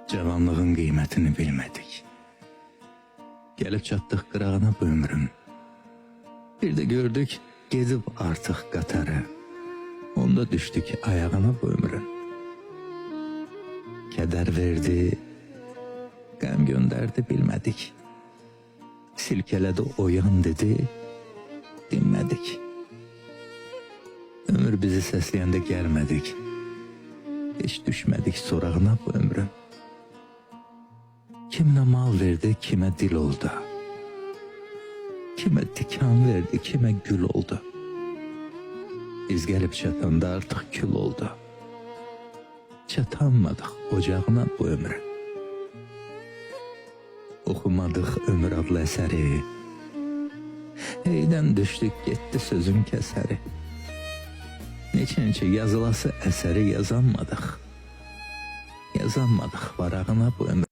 Cavanlığın kıymetini bilmedik. Gelip çattık qırağına bu ömrün. Bir de gördük gezip artık qatarı. Onda düştük ayağına bu ömrün. Keder verdi, qəm gönderdi bilmedik. Silkeledi oyan dedi, dinmedik. Ömür bizi səsləyəndə gəlmədik. Hiç düşmedik sorağına bu ömrün. Kimine mal verdi, kime dil oldu. Kime dikan verdi, kime gül oldu. Biz gelip çatanda artık kül oldu. Çatanmadık ocağına bu ömrün. Okumadık ömür adlı eseri. Heyden düştük gitti sözün keseri. Neçinci yazılası eseri yazanmadık. Yazanmadık varağına bu ömrün.